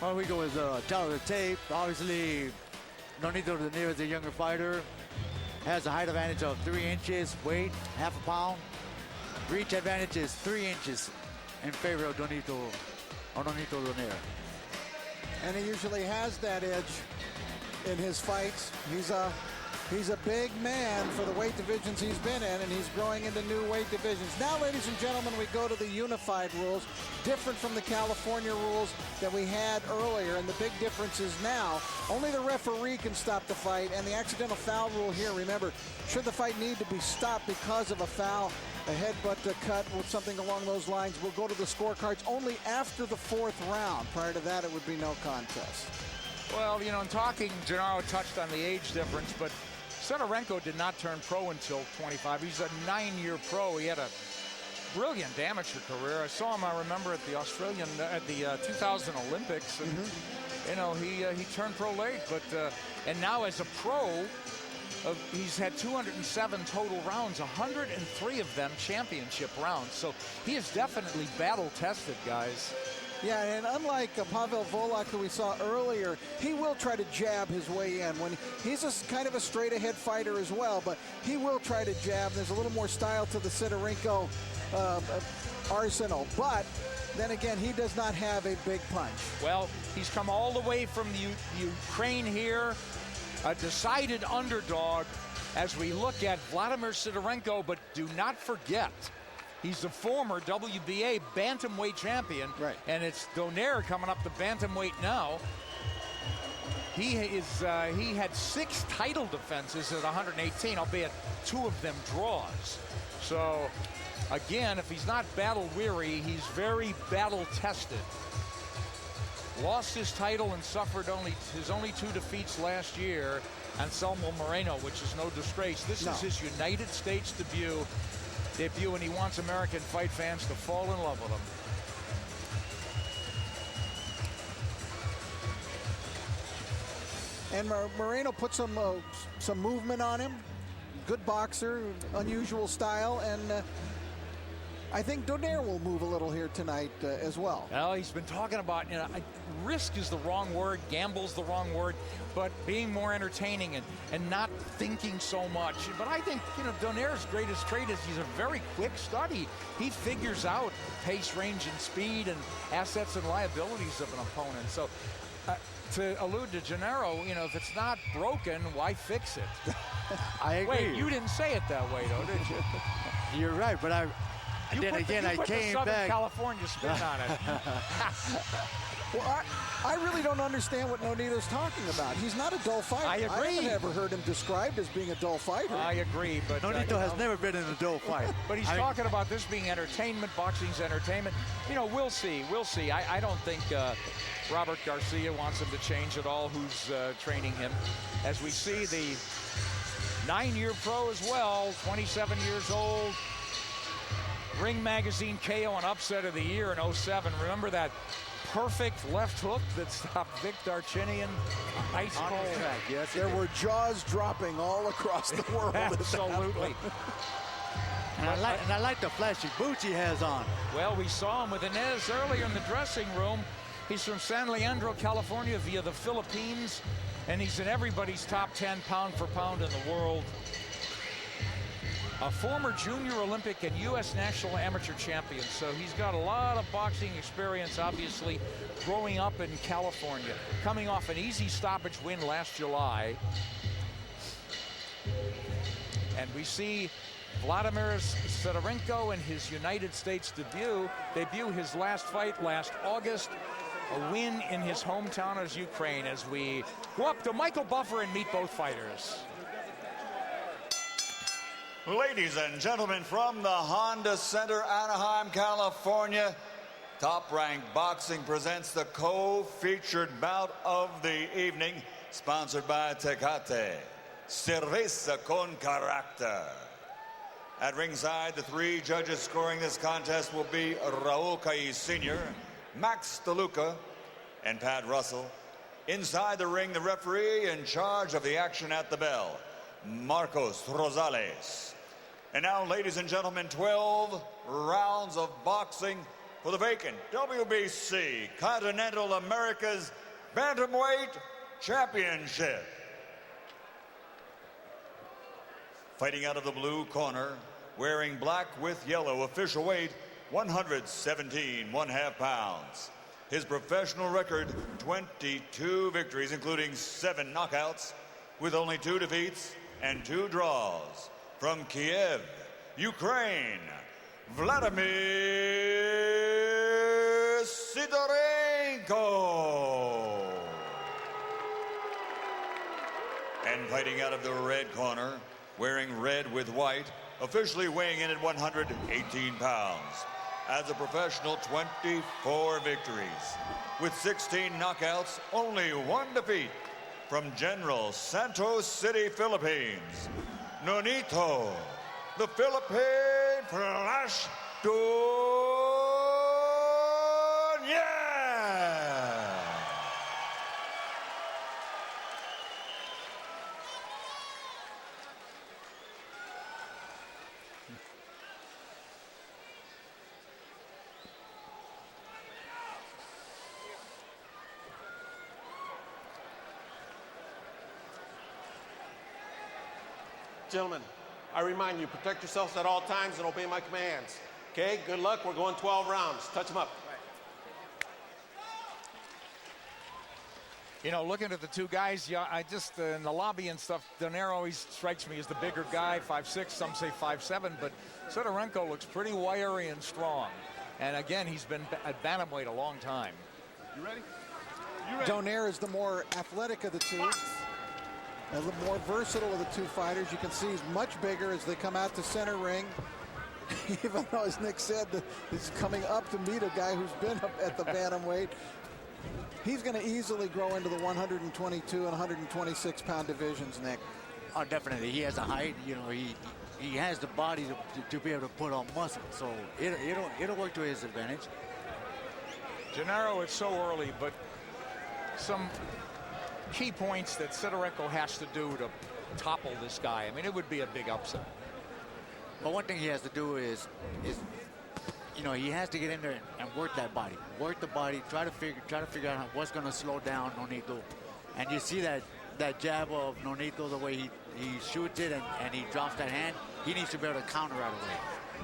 Well, we go with top of the tape. Obviously, Nonito Donaire is a younger fighter. Has a height advantage of 3 inches, weight, half a pound. Reach advantage is 3 inches in favor of Nonito Donaire. And he usually has that edge in his fights. He's a big man for the weight divisions he's been in, and he's growing into new weight divisions. Now, ladies and gentlemen, we go to the unified rules, different from the California rules that we had earlier. And the big difference is now only the referee can stop the fight, and the accidental foul rule here, remember, should the fight need to be stopped because of a foul, a headbutt, a cut, or something along those lines, we'll go to the scorecards only after the 4th round. Prior to that, it would be no contest. Well, you know, in talking, Gennaro touched on the age difference, but Sydorenko did not turn pro until 25. He's a 9-year pro. He had a brilliant amateur career. I saw him, I remember, at the 2000 Olympics. And, you know, he turned pro late, but and now as a pro, he's had 207 total rounds, 103 of them championship rounds. So he is definitely battle-tested, guys. Yeah, and unlike Pavel Volok, who we saw earlier, he will try to jab his way in. When he's kind of a straight-ahead fighter as well, but he will try to jab. There's a little more style to the Sydorenko arsenal. But then again, he does not have a big punch. Well, he's come all the way from Ukraine here, a decided underdog as we look at Volodymyr Sydorenko, but do not forget, he's a former WBA bantamweight champion, right? And it's Donaire coming up to bantamweight now. He had 6 title defenses at 118, albeit 2 of them draws. So, again, if he's not battle weary, he's very battle tested. Lost his title and suffered his only 2 defeats last year, Anselmo Moreno, which is no disgrace. This is his United States debut, and he wants American fight fans to fall in love with him. And Moreno put some movement on him. Good boxer, unusual style, and I think Donaire will move a little here tonight as well. Well, he's been talking about, you know, risk is the wrong word, gamble's the wrong word, but being more entertaining and not thinking so much. But I think, you know, Donaire's greatest trait is he's a very quick study. He figures out pace, range, and speed and assets and liabilities of an opponent. So to allude to Gennaro, you know, if it's not broken, why fix it? I agree. Wait, you didn't say it that way, though, did you? You're right, but I came back. California spin on it. Well, I really don't understand what Nonito's talking about. He's not a dull fighter. I agree. I haven't ever heard him described as being a dull fighter. I agree, but Nonito has never been in a dull fight. But he's talking about this being entertainment, boxing's entertainment. You know, we'll see. I don't think Robert Garcia wants him to change at all who's training him. As we see, the 9-year pro as well, 27 years old. Ring Magazine KO and upset of the year in 07. Remember that perfect left hook that stopped Vic Darchinian ice cold? Yes, there were jaws dropping all across the world. Absolutely. And I like the flashy boots he has on. Well, we saw him with Inez earlier in the dressing room. He's from San Leandro, California, via the Philippines, and he's in everybody's top 10 pound for pound in the world. A former junior Olympic and U.S. national amateur champion, so he's got a lot of boxing experience, obviously, growing up in California. Coming off an easy stoppage win last July. And we see Volodymyr Sydorenko in his United States debut, his last fight last August, a win in his hometown as Ukraine, as we go up to Michael Buffer and meet both fighters. Ladies and gentlemen, from the Honda Center, Anaheim, California, Top Rank Boxing presents the co-featured bout of the evening, sponsored by Tecate, Cerveza con Carácter. At ringside, the 3 judges scoring this contest will be Raul Caiz Sr., Max DeLuca, and Pat Russell. Inside the ring, the referee in charge of the action at the bell, Marcos Rosales. And now, ladies and gentlemen, 12 rounds of boxing for the vacant WBC Continental Americas Bantamweight Championship. Fighting out of the blue corner, wearing black with yellow, official weight 117.5 pounds. His professional record, 22 victories, including 7 knockouts, with only 2 defeats and 2 draws. From Kiev, Ukraine, Volodymyr Sydorenko. And fighting out of the red corner, wearing red with white, officially weighing in at 118 pounds. As a professional, 24 victories. With 16 knockouts, only 1 defeat. From General Santos City, Philippines, Nonito, the Philippine Flash Donaire. Gentlemen, I remind you, protect yourselves at all times and obey my commands. Okay, good luck. We're going 12 rounds. Touch them up. You know, looking at the two guys, yeah, I just, in the lobby and stuff, Donaire always strikes me as the bigger guy, 5'6", some say 5'7", but Sydorenko looks pretty wiry and strong. And again, he's been at bantamweight a long time. You ready? Donaire is the more athletic of the two. A little more versatile of the two fighters. You can see he's much bigger as they come out to center ring. Even though, as Nick said, he's coming up to meet a guy who's been up at the bantamweight. He's going to easily grow into the 122 and 126 pound divisions, Nick. Oh, definitely. He has a height. You know, he has the body to be able to put on muscle. So it'll work to his advantage. Gennaro, it's so early, but some key points that Sydorenko has to do to topple this guy. I mean, it would be a big upset. But one thing he has to do is you know, he has to get in there and work that body, work the body, try to figure out what's going to slow down Nonito. And you see that jab of Nonito, the way he shoots it and he drops that hand. He needs to be able to counter right away.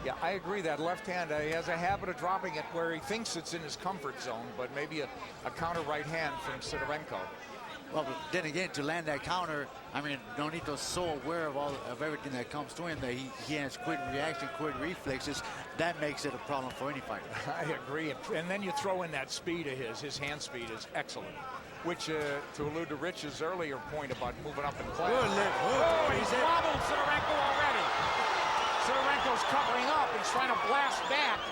Yeah, I agree. That left hand, he has a habit of dropping it where he thinks it's in his comfort zone, but maybe a counter right hand from Sydorenko. Well, but then again, to land that counter, I mean, Nonito's so aware of everything that comes to him that he has quick reaction, quick reflexes. That makes it a problem for any fighter. I agree. And then you throw in that speed of his hand speed is excellent. Which, to allude to Rich's earlier point about moving up in class. Oh, he's wobbled Sydorenko already. Sydorenko's covering up. He's trying to blast back.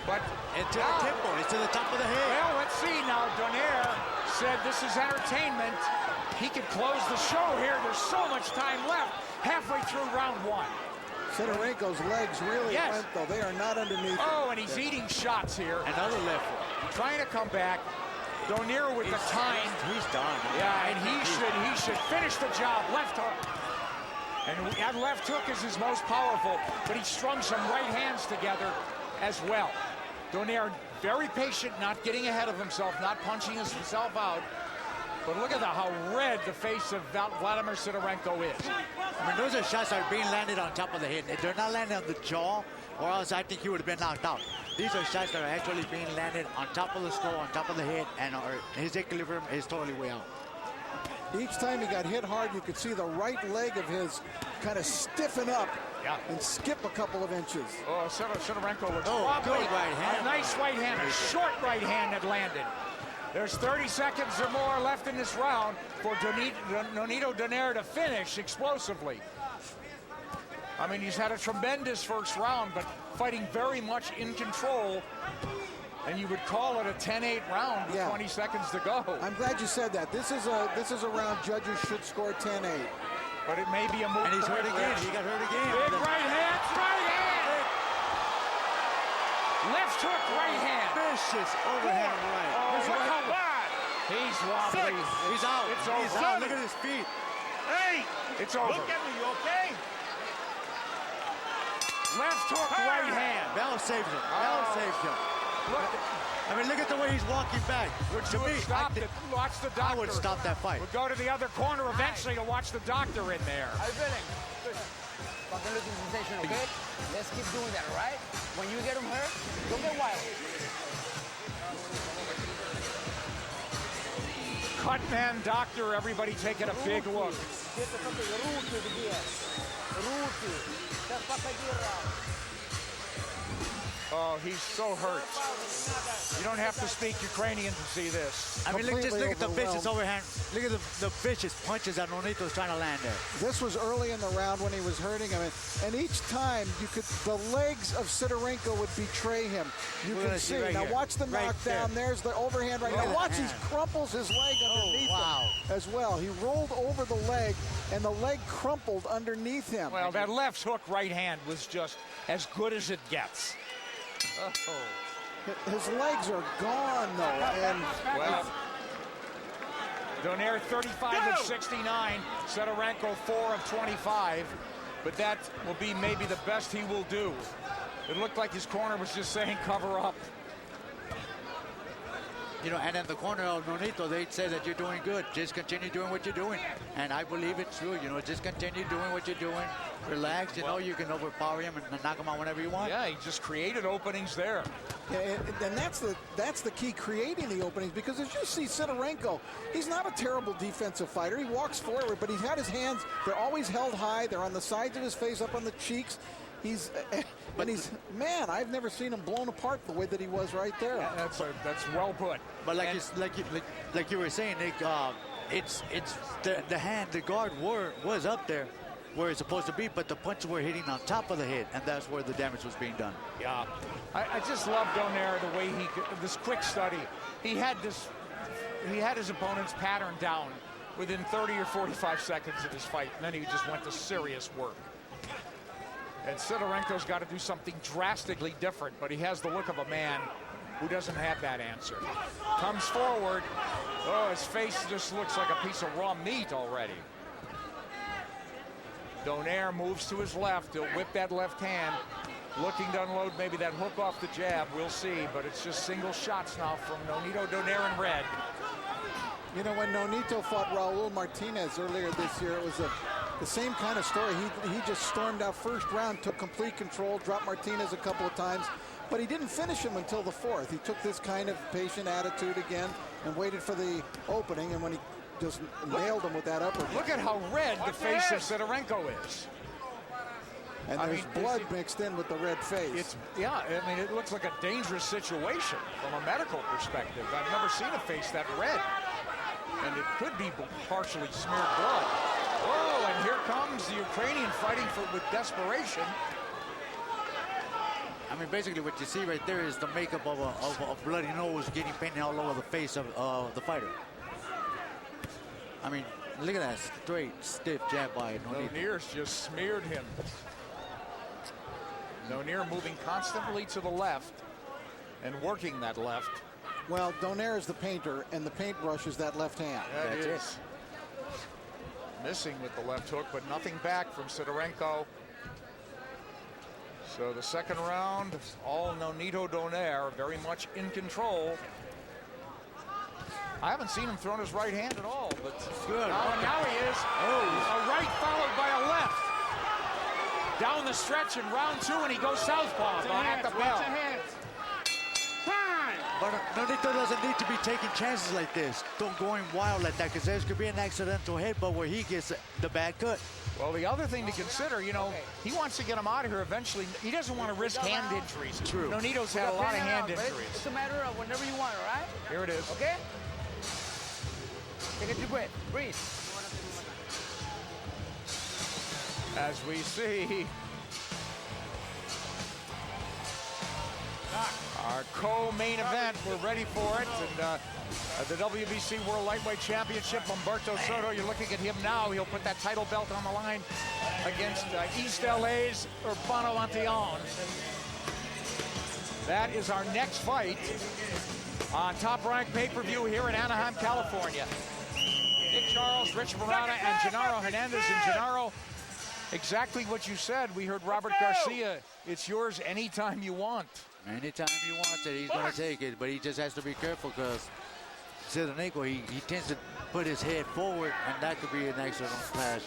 But it's to the temple. It's to the top of the head. Well, let's see now. Donaire said this is entertainment. He could close the show here. There's so much time left. Halfway through round 1. Sydorenko's legs really went, though. They are not underneath. Oh, and he's eating shots here. Another left hook. Trying to come back. Donaire with the time. He's done. Yeah, and he should finish the job. Left hook. And that left hook is his most powerful, but he strung some right hands together as well. Donaire very patient, not getting ahead of himself, not punching himself out. But look at how red the face of Volodymyr Sydorenko is. I mean, those are shots that are being landed on top of the head. If they're not landing on the jaw, or else I think he would have been knocked out. These are shots that are actually being landed on top of the skull, on top of the head, and his equilibrium is totally way out. Each time he got hit hard, you could see the right leg of his kind of stiffen up and skip a couple of inches. Oh, Sydorenko looks good right hand. A nice right hand, a short right hand that landed. There's 30 seconds or more left in this round for Nonito Donaire to finish explosively. I mean, he's had a tremendous first round, but fighting very much in control. And you would call it a 10-8 round with 20 seconds to go. I'm glad you said that. This is a round judges should score 10-8. But it may be a move. And he's hurt again. He got hurt again. Big right hand, right hand. Left hook, right hand. Vicious overhand right. Oh, look how bad. He's wobbly. He's out. It's over. He's out. Look at his feet. Hey, it's over. Look at me, you okay? Left hook, right hand. Bell saves him. Bell saves him. Look. I mean, look at the way he's walking back. Would To you me, have stopped it? Watch the doctor. I would stop that fight. We'll go to the other corner eventually to watch the doctor in there. How you feeling? Good. Fucking looking sensation, okay? Let's keep doing that, all right? When you get him hurt, don't get wild. Cut man, doctor, everybody taking a big look. Oh, he's so hurt. You don't have to speak Ukrainian to see this. I mean, look at the Completely vicious overhand. Look at the vicious punches that Nonito's trying to land there. This was early in the round when he was hurting him, and each time the legs of Sydorenko would betray him. You can see. Right now here. watch the Right knockdown. there. There's the overhand right Look now. at Watch, that he hand. crumples his leg underneath wow. him as well. He rolled over the leg, and the leg crumpled underneath him. Well, that left hook right hand was just as good as it gets. Oh. His legs are gone, though. And Well, Donaire 35 of 69, Sydorenko 4 of 25, but that will be maybe the best he will do. It looked like his corner was just saying cover up. You know, and in the corner of Nonito, they'd say that you're doing good. Just continue doing what you're doing. And I believe it's true. You know, just continue doing what you're doing. Relax. You know, you can overpower him and knock him out whenever you want. Yeah, he just created openings there. And that's the key, creating the openings, because as you see Sydorenko, he's not a terrible defensive fighter. He walks forward, but he's got his hands, they're always held high. They're on the sides of his face, up on the cheeks. Man, I've never seen him blown apart the way that he was right there. That's well put. But like you were saying, Nick, it's the hand, the guard was up there where it's supposed to be, but the punches were hitting on top of the head, and that's where the damage was being done. Yeah, I just love Donaire the way this quick study. He had his opponent's pattern down within 30 or 45 seconds of his fight, and then he just went to serious work. And Sydorenko's got to do something drastically different, but he has the look of a man who doesn't have that answer. Comes forward. Oh, his face just looks like a piece of raw meat already. Donaire moves to his left. He'll whip that left hand, looking to unload maybe that hook off the jab. We'll see, but it's just single shots now from Nonito Donaire in red. You know, when Nonito fought Raul Martinez earlier this year, it was the same kind of story. He just stormed out first round, took complete control, dropped Martinez a couple of times, but he didn't finish him until the fourth. He took this kind of patient attitude again and waited for the opening, and when he just nailed him with that uppercut. Look at how red the face of Sydorenko is. And there's blood mixed in with the red face. Yeah, I mean, it looks like a dangerous situation from a medical perspective. I've never seen a face that red. And it could be partially smeared blood. Whoa, and here comes the Ukrainian fighting with desperation. I mean, basically what you see right there is the makeup of a bloody nose getting painted all over the face of the fighter. I mean, look at that straight, stiff jab by Nonito. Donaire's just smeared him. Donaire moving constantly to the left and working that left. Well, Donaire is the painter, and the paintbrush is that left hand. That is. Missing with the left hook, but nothing back from Sydorenko. So the second round, all Nonito Donaire, very much in control. I haven't seen him throwing his right hand at all, but good. Now he is. Oh, a right followed by a left. Down the stretch in round two, and he goes southpaw at the bell. But Nonito doesn't need to be taking chances like this. Don't going wild like that, because there could be an accidental headbutt where he gets the bad cut. Well, the other thing to consider, you know, he wants to get him out of here eventually. He doesn't want to risk hand injuries. True. Nonito's had a lot of hand injuries. It's a matter of whenever you want, all right? Here it is. Okay? Take a deep breath. Breathe. As we see, our co-main event, we're ready for it. And the WBC World Lightweight Championship, Humberto Soto, you're looking at him now. He'll put that title belt on the line against East LA's Urbano Antillon. That is our next fight on Top Rank pay-per-view here in Anaheim, California. Nick Charles, Rich Morata, and Gennaro Hernandez. And Gennaro, Exactly what you said. We heard Robert Garcia. It's yours anytime you want. Anytime he wants it, he's going to take it. But he just has to be careful because Sydorenko, he tends to put his head forward, and that could be an excellent pass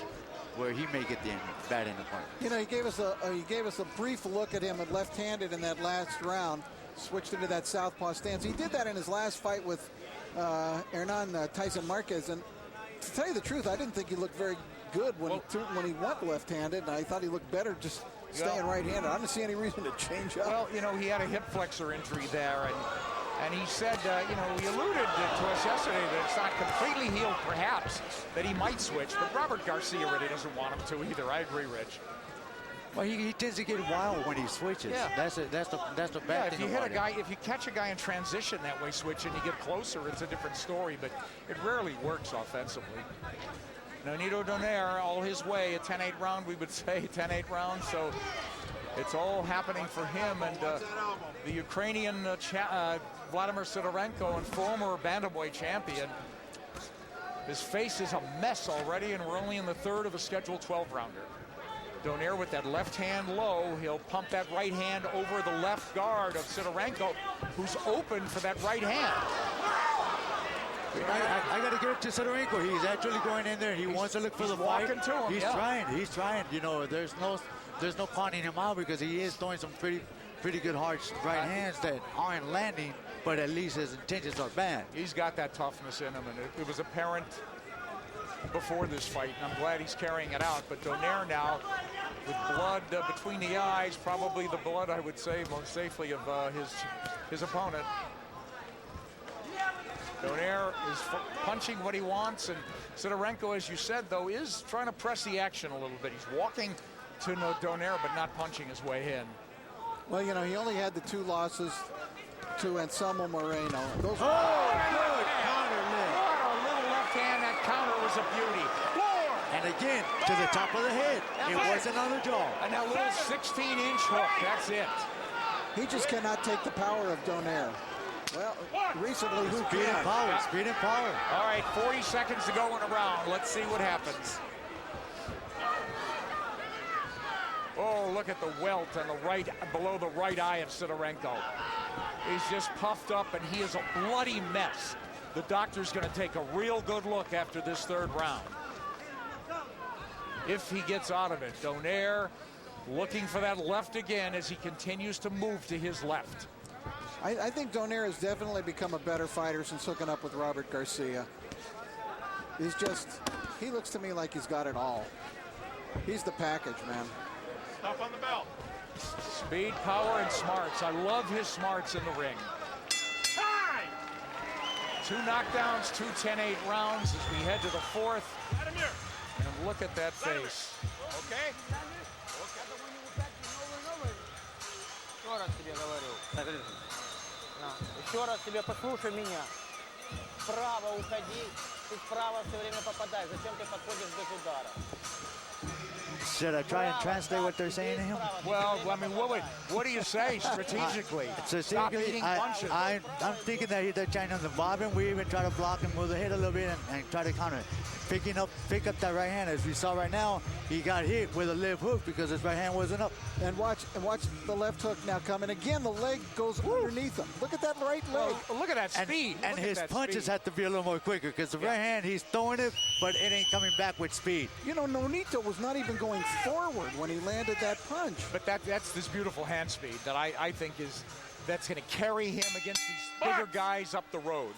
where he may get the bat in the park. You know, he gave us a brief look at him at left-handed in that last round. Switched into that southpaw stance. He did that in his last fight with Hernan Tyson Marquez. And to tell you the truth, I didn't think he looked very good when he went left-handed. I thought he looked better just staying right-handed. I didn't see any reason to change up. Well, you know, he had a hip flexor injury there, and he said, you know, he alluded to us yesterday that it's not completely healed, perhaps, that he might switch. But Robert Garcia really doesn't want him to either. I agree, Rich. Well, he tends to get wild when he switches. Yeah. That's the bad thing. If you catch a guy in transition that way, switch, and you get closer, it's a different story. But it rarely works offensively. Nonito Donaire, all his way, a 10-8 round, we would say 10-8 round. So it's all happening for him. And the Ukrainian Volodymyr Sydorenko, and former bantamweight champion, his face is a mess already, and we're only in the third of a scheduled 12-rounder. Donaire with that left hand low. He'll pump that right hand over the left guard of Sydorenko, who's open for that right hand. I got to give it to Sydorenko. He's actually going in there. He wants to look for the fight. To him, he's trying. You know, there's no conning him out because he is throwing some pretty good hard right hands that aren't landing, but at least his intentions are bad. He's got that toughness in him, and it was apparent before this fight, and I'm glad he's carrying it out. But Donaire now, with blood between the eyes, probably the blood, I would say, most safely of his opponent. Donaire is punching what he wants, and Sydorenko, as you said, though, is trying to press the action a little bit. He's walking to Donaire, but not punching his way in. Well, you know, he only had the 2 losses to Anselmo Moreno. Good counter lift. What a little left hand. That counter was a beauty. And again, to the top of the head. It wasn't on the jaw. And that little 16-inch hook, that's it. He just cannot take the power of Donaire. Well, recently, who Speed and power, speed and power. All right, 40 seconds to go in a round. Let's see what happens. Oh, look at the welt on the right, below the right eye of Sydorenko. He's just puffed up, and he is a bloody mess. The doctor's going to take a real good look after this 3rd round. If he gets out of it. Donaire looking for that left again as he continues to move to his left. I think Donaire has definitely become a better fighter since hooking up with Robert Garcia. He looks to me like he's got it all. He's the package, man. Stop on the belt. Speed, power, and smarts. I love his smarts in the ring. Time! 2 knockdowns, 2 10-8 rounds as we head to the 4th. And look at that face. Okay. Еще раз тебе говорю. Еще раз тебе послушай меня. Вправо уходи, ты вправо все время попадай. Зачем ты подходишь без удара? Should I try and translate what they're saying to him? Well, I mean, what do you say strategically? Stop eating punches. I'm thinking that they're trying to involve him. We even try to block him, move the head a little bit, and try to counter it. Pick up that right hand. As we saw right now, he got hit with a left hook because his right hand wasn't up. And watch the left hook now coming. Again, the leg goes underneath him. Look at that right leg. Well, look at that speed. And his punches have to be a little more quicker because the right hand, he's throwing it, but it ain't coming back with speed. You know, Nonito was not even going forward when he landed that punch. But that's this beautiful hand speed that I think that's going to carry him against these bigger guys up the road.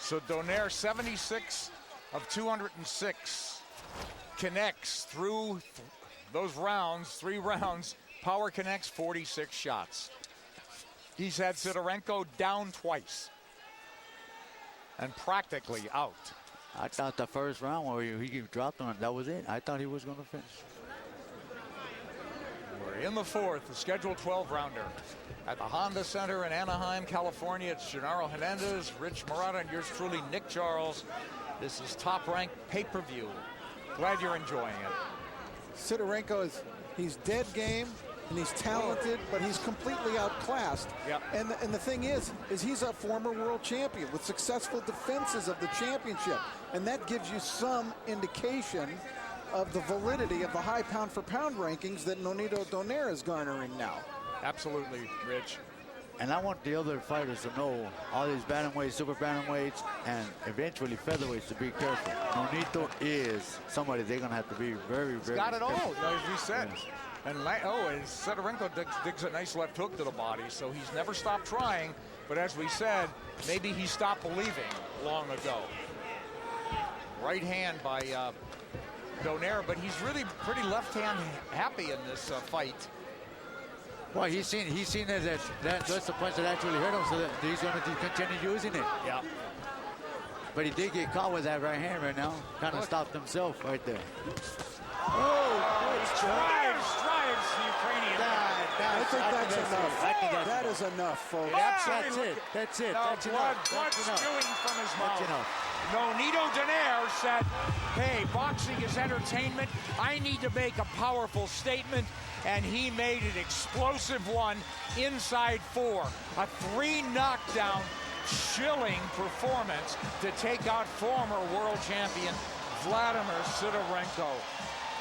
So Donaire, 76 of 206, connects through those rounds, 3 rounds. Power connects 46 shots. He's had Sydorenko down twice and practically out. I thought the first round where he dropped on it, that was it. I thought he was going to finish. We're in the 4th, the scheduled 12-rounder. At the Honda Center in Anaheim, California, it's Gennaro Hernandez, Rich Murata, and yours truly, Nick Charles. This is Top Rank pay-per-view. Glad you're enjoying it. Sydorenko he's dead game. and he's talented, but he's completely outclassed. Yep. And the thing is he's a former world champion with successful defenses of the championship, and that gives you some indication of the validity of the high pound-for-pound rankings that Nonito Donaire is garnering now. Absolutely, Rich. And I want the other fighters to know, all these bantamweights, super bantamweights, and eventually featherweights, to be careful. Nonito is somebody they're going to have to be very, very Got it all, careful. as we said. And Sydorenko digs a nice left hook to the body, so he's never stopped trying. But as we said, maybe he stopped believing long ago. Right hand by Donaire, but he's really pretty left-hand happy in this fight. Well, he's seen that's the punch that actually hurt him, so that he's going to continue using it. Yeah. But he did get caught with that right hand right now. Kind of stopped himself right there. Drives the Ukrainian. I think that's enough. That is enough, folks. That's it. No, That's blood enough. spewing from his mouth. That's enough. Nonito Donaire said, hey, boxing is entertainment. I need to make a powerful statement. And he made an explosive one inside 4. A 3 knockdown, chilling performance to take out former world champion Volodymyr Sydorenko,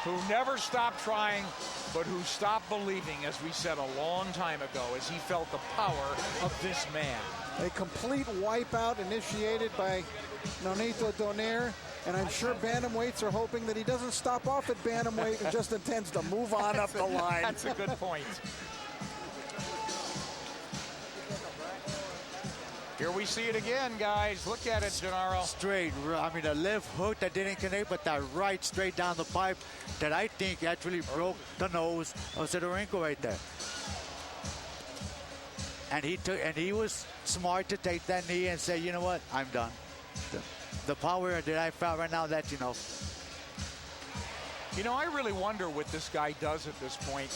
who never stopped trying, but who stopped believing, as we said a long time ago, as he felt the power of this man. A complete wipeout initiated by Nonito Donaire, and I'm sure bantamweights are hoping that he doesn't stop off at bantamweight and just intends to move on up the line. That's a good point. Here we see it again, guys. Look at it, Gennaro. Straight, I mean, the left hook that didn't connect, but that right straight down the pipe that I think actually broke the nose of Sydorenko right there. And he was smart to take that knee and say, you know what, I'm done. The power that I felt right now, that's enough. You know, I really wonder what this guy does at this point.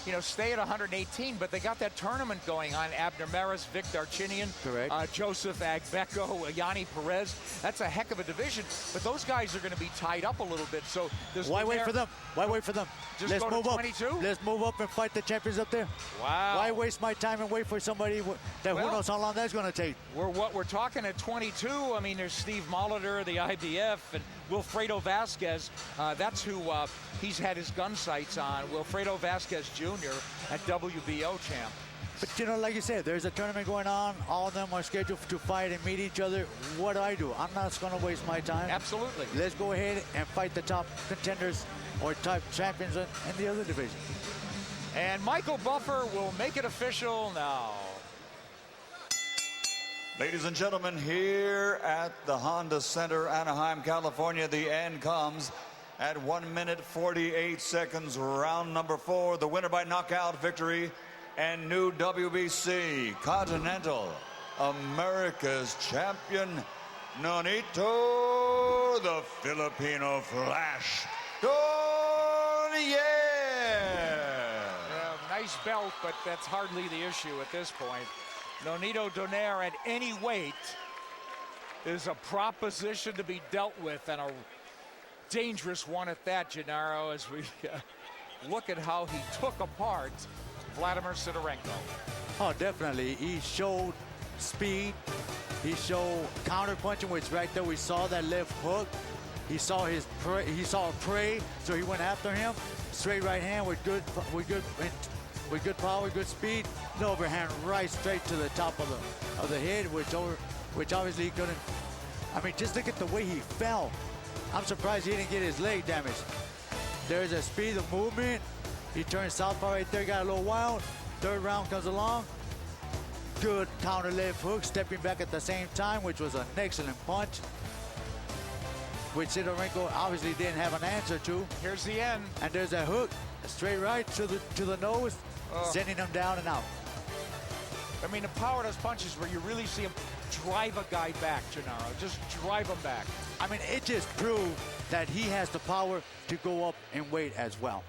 You know, stay at 118, but they got that tournament going on. Abner Maris, Vic Darchinyan, correct. Joseph Agbeko, Yanni Perez. That's a heck of a division, but those guys are going to be tied up a little bit. So why wait for them? Why wait for them? Just Let's go move to up. 22? Let's move up and fight the champions up there. Wow. Why waste my time and wait for somebody that who knows how long that's going to take? We're talking at 22. I mean, there's Steve Molitor, the IBF, and Wilfredo Vasquez. That's who he's had his gun sights on. Wilfredo Vasquez Jr. at WBO champ. But, you know, like you said, there's a tournament going on. All of them are scheduled to fight and meet each other. What do? I'm not going to waste my time. Absolutely. Let's go ahead and fight the top contenders or top champions in the other division. And Michael Buffer will make it official now. Ladies and gentlemen, here at the Honda Center, Anaheim, California, the end comes at 1 minute 48 seconds, round number 4. The winner by knockout victory and new WBC Continental America's champion, Nonito, the Filipino Flash, Donaire. Nice belt, but that's hardly the issue at this point. Nonito Donaire at any weight is a proposition to be dealt with, and a dangerous one at that, Gennaro, as we look at how he took apart Volodymyr Sydorenko. Oh, definitely. He showed speed. He showed counter-punching, which right there we saw that left hook. He saw his prey. He saw prey, so he went after him. Straight right hand with good power, good speed. The overhand right straight to the top of the head, which obviously he couldn't. I mean, just look at the way he fell. I'm surprised he didn't get his leg damaged. There's a speed of movement. He turned southpaw right there, got a little wild. Third round comes along. Good counter left hook, stepping back at the same time, which was an excellent punch, which Sydorenko obviously didn't have an answer to. Here's the end. And there's a hook, a straight right to the nose, sending him down and out. I mean, the power of those punches where you really see him drive a guy back, Gennaro. Just drive him back. I mean, it just proved that he has the power to go up in weight as well.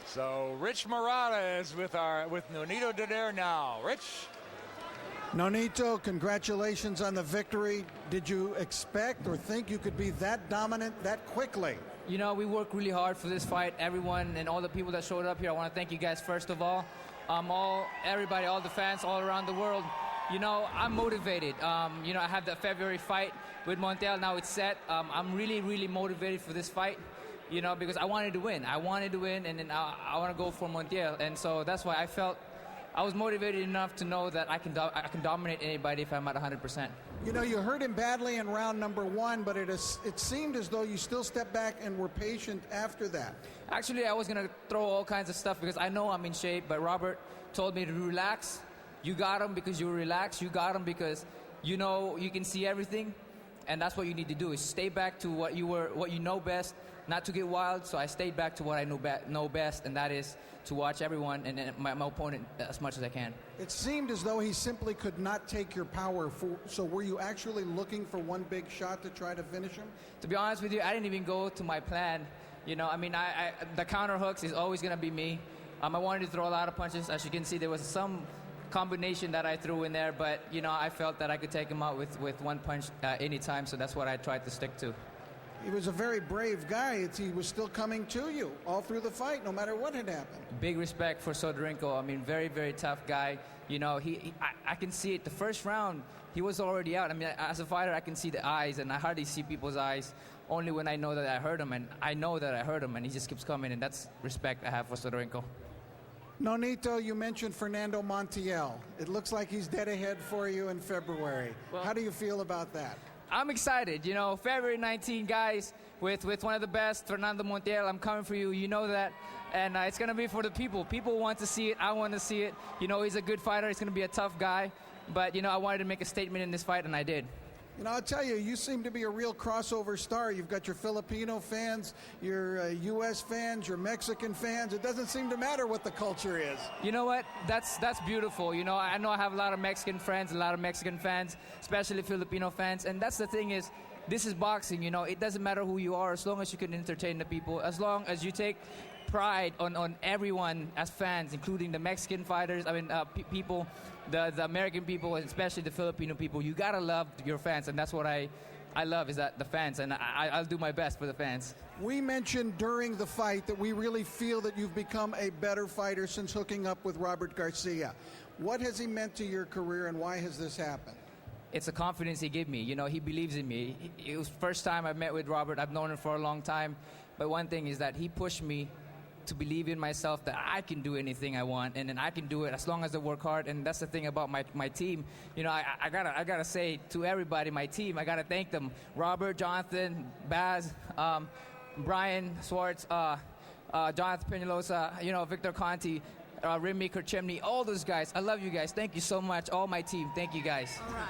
So Rich Murata is with Nonito Donaire now. Rich? Nonito, congratulations on the victory. Did you expect or think you could be that dominant that quickly? You know, we worked really hard for this fight. Everyone and all the people that showed up here, I want to thank you guys first of all. Everybody, all the fans all around the world. You know, I'm motivated. You know, I have that February fight with Montiel. Now it's set. I'm really, really motivated for this fight, you know, because I wanted to win. I wanted to win, and then I want to go for Montiel. And so that's why I felt I was motivated enough to know that I can dominate anybody if I'm at 100%. You know, you hurt him badly in round number 1, but it seemed as though you still stepped back and were patient after that. Actually, I was going to throw all kinds of stuff because I know I'm in shape, but Robert told me to relax. You got him because you were relaxed. You got him because you know you can see everything, and that's what you need to do is stay back to what you know best, not to get wild. So I stayed back to what I know best, and that is to watch everyone and my opponent as much as I can. It seemed as though he simply could not take your power. So were you actually looking for one big shot to try to finish him? To be honest with you, I didn't even go to my plan. You know, I mean, the counter hooks is always going to be me. I wanted to throw a lot of punches. As you can see, there was some combination that I threw in there, but, you know, I felt that I could take him out with one punch anytime, so that's what I tried to stick to. He was a very brave guy. He was still coming to you all through the fight, no matter what had happened. Big respect for Sydorenko. I mean, very, very tough guy. You know, I can see it. The first round, he was already out. I mean, as a fighter, I can see the eyes, and I hardly see people's eyes, only when I know that I hurt him, and I know that I hurt him, and he just keeps coming, and that's respect I have for Sydorenko. Nonito, you mentioned Fernando Montiel. It looks like he's dead ahead for you in February. Well, how do you feel about that? I'm excited. You know, February 19, guys, with one of the best, Fernando Montiel. I'm coming for you. You know that. And it's going to be for the people. People want to see it. I want to see it. You know, he's a good fighter. He's going to be a tough guy. But, you know, I wanted to make a statement in this fight, and I did. You know, I'll tell you, you seem to be a real crossover star. You've got your Filipino fans, your U.S. fans, your Mexican fans. It doesn't seem to matter what the culture is. You know what? That's beautiful. You know I have a lot of Mexican friends, a lot of Mexican fans, especially Filipino fans. And that's the thing is, this is boxing. You know, it doesn't matter who you are as long as you can entertain the people, as long as you take pride on everyone as fans, including the Mexican fighters, people, the American people, and especially the Filipino people. You gotta love your fans, and that's what I love is that the fans, and I'll do my best for the fans. We mentioned during the fight that we really feel that you've become a better fighter since hooking up with Robert Garcia. What has he meant to your career, and why has this happened? It's the confidence he gave me. You know, he believes in me. It was the first time I met with Robert. I've known him for a long time, but one thing is that he pushed me to believe in myself that I can do anything I want, and then I can do it as long as I work hard. And that's the thing about my team. You know, I gotta say to everybody, my team, I gotta thank them. Robert, Jonathan, Baz, Brian Swartz, Jonathan Peñalosa, you know, Victor Conti, Remy Kerchemny, all those guys. I love you guys. Thank you so much, all my team. Thank you guys. All right.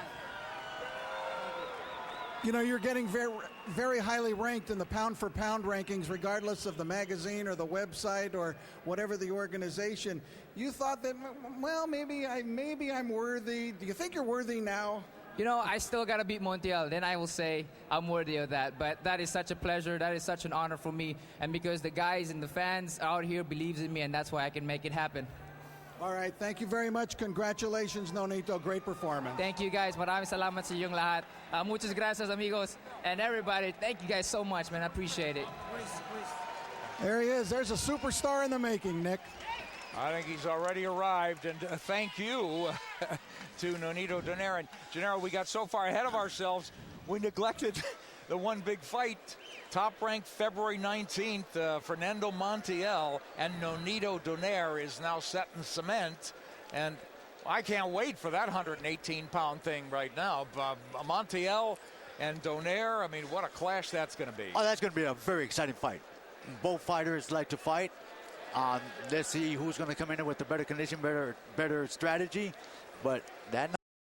You know, you're getting very, very highly ranked in the pound-for-pound rankings, regardless of the magazine or the website or whatever the organization. You thought that, well, maybe I'm worthy. Do you think you're worthy now? You know, I still got to beat Montiel. Then I will say I'm worthy of that. But that is such a pleasure. That is such an honor for me. And because the guys and the fans out here believes in me, and that's why I can make it happen. All right, thank you very much. Congratulations, Nonito. Great performance. Thank you, guys. Maraming salamat sa inyong lahat. Muchas gracias, amigos. And everybody, thank you guys so much, man. I appreciate it. There he is. There's a superstar in the making, Nick. I think he's already arrived, and thank you to Nonito Donaire. And Gennaro, we got so far ahead of ourselves, we neglected the one big fight. Top-ranked February 19th, Fernando Montiel, and Nonito Donaire is now set in cement. And I can't wait for that 118-pound thing right now. Montiel and Donaire, I mean, what a clash that's going to be. Oh, that's going to be a very exciting fight. Both fighters like to fight. Let's see who's going to come in with the better condition, better strategy. But that